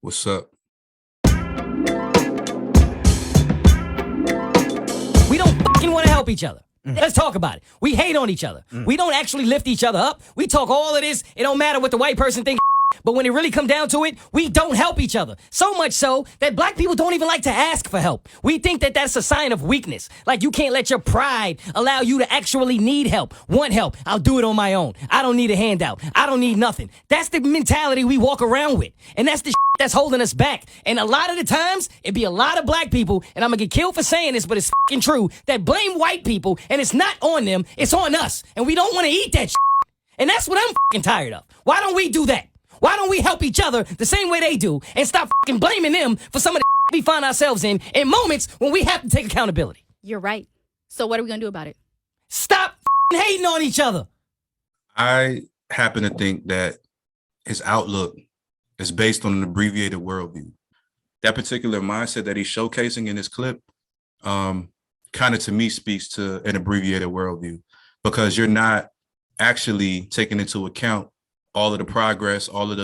What's up? We don't fucking want to help each other. Let's talk about it. We hate on each other. We don't actually lift each other up. We talk all of this. It don't matter what the white person thinks. But when it really come down to it, we don't help each other. So much so that black people don't even like to ask for help. We think that that's a sign of weakness. Like you can't let your pride allow you to actually need help. Want help. I'll do it on my own. I don't need a handout. I don't need nothing. That's the mentality we walk around with. And that's the that's holding us back. And a lot of the times, it be a lot of black people, and I'm gonna get killed for saying this, but it's fucking true, that blame white people, and it's not on them, it's on us. And we don't want to eat that shit. And that's what I'm fucking tired of. Why don't we do that? Why don't we help each other the same way they do and stop fucking blaming them for some of the we find ourselves in moments when we have to take accountability? You're right. So what are we going to do about it? Stop hating on each other. I happen to think that his outlook is based on an abbreviated worldview. That particular mindset that he's showcasing in this clip kind of to me speaks to an abbreviated worldview, because you're not actually taking into account all of the progress, all of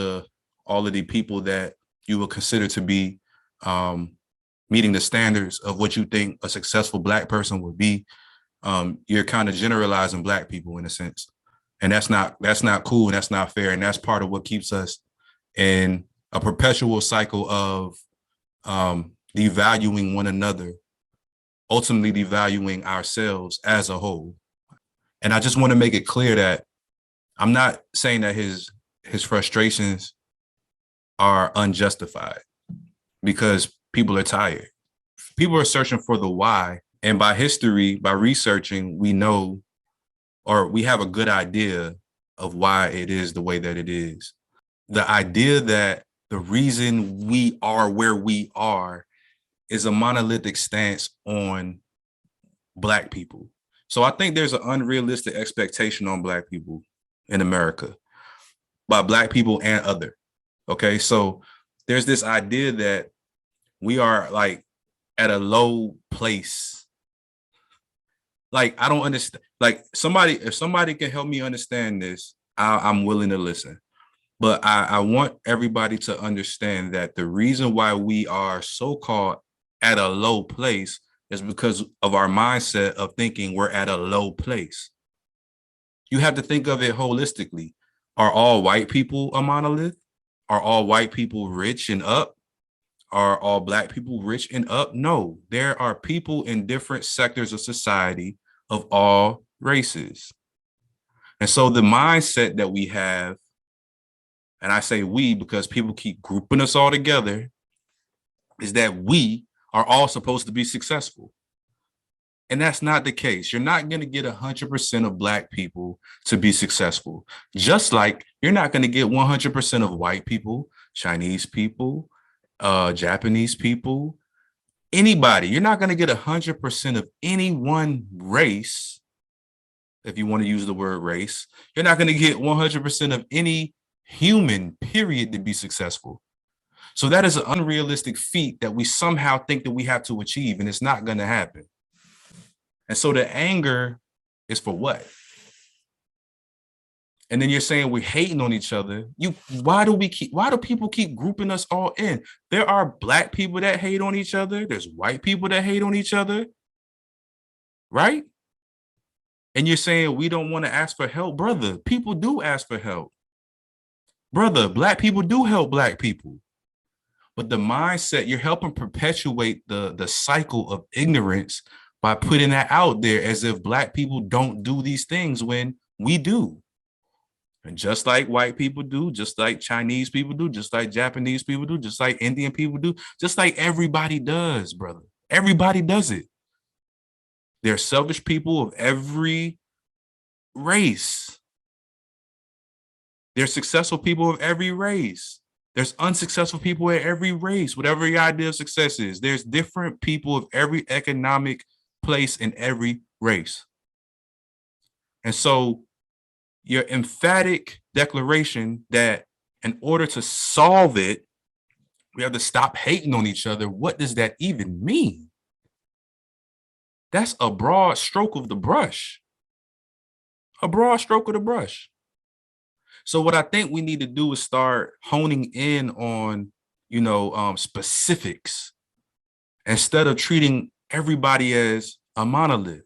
the people that you will consider to be meeting the standards of what you think a successful black person would be. You're kind of generalizing black people in a sense, and that's not cool, and that's not fair, and that's part of what keeps us in a perpetual cycle of devaluing one another, ultimately devaluing ourselves as a whole. And I just want to make it clear that I'm not saying that his frustrations are unjustified, because people are tired. People are searching for the why. And by history, by researching, we know, or we have a good idea of why it is the way that it is. The idea that the reason we are where we are is a monolithic stance on black people. So I think there's an unrealistic expectation on black people in America by black people and other. Okay, so there's this idea that we are like at a low place. Like, I don't understand. Like, if somebody can help me understand this, I'm willing to listen. But I want everybody to understand that the reason why we are so-called at a low place is because of our mindset of thinking we're at a low place. You have to think of it holistically. Are all white people a monolith? Are all white people rich and up? Are all black people rich and up? No, there are people in different sectors of society of all races. And so the mindset that we have, and I say we because people keep grouping us all together, is that we are all supposed to be successful. And that's not the case. You're not going to get 100% of black people to be successful. Just like you're not going to get 100% of white people, Chinese people, Japanese people, anybody. You're not going to get 100% of any one race. If you want to use the word race, you're not going to get 100% of any human, period, to be successful. So that is an unrealistic feat that we somehow think that we have to achieve, and it's not going to happen. And so the anger is for what? And then you're saying we're hating on each other. Why do people keep grouping us all in? There are black people that hate on each other. There's white people that hate on each other. Right? And you're saying we don't want to ask for help. Brother, people do ask for help. Brother, black people do help black people. But the mindset, you're helping perpetuate the cycle of ignorance by putting that out there as if black people don't do these things when we do. And just like white people do, just like Chinese people do, just like Japanese people do, just like Indian people do, just like everybody does, brother. Everybody does it. There are selfish people of every race. There's successful people of every race. There's unsuccessful people at every race, whatever your idea of success is. There's different people of every economic place in every race. And so your emphatic declaration that in order to solve it, we have to stop hating on each other, what does that even mean? That's a broad stroke of the brush. A broad stroke of the brush. So what I think we need to do is start honing in on specifics instead of treating everybody as a monolith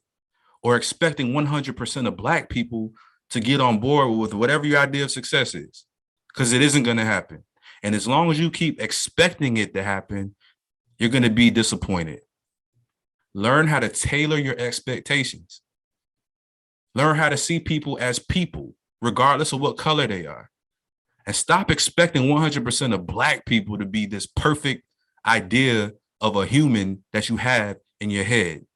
or expecting 100% of Black people to get on board with whatever your idea of success is, because it isn't going to happen. And as long as you keep expecting it to happen, you're going to be disappointed. Learn how to tailor your expectations. Learn how to see people as people, regardless of what color they are. And stop expecting 100% of Black people to be this perfect idea of a human that you have in your head.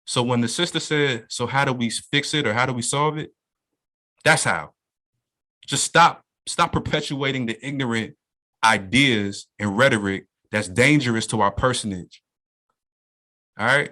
So when the sister said, so how do we fix it or how do we solve it? That's how. Just stop perpetuating the ignorant ideas and rhetoric that's dangerous to our personage. All right?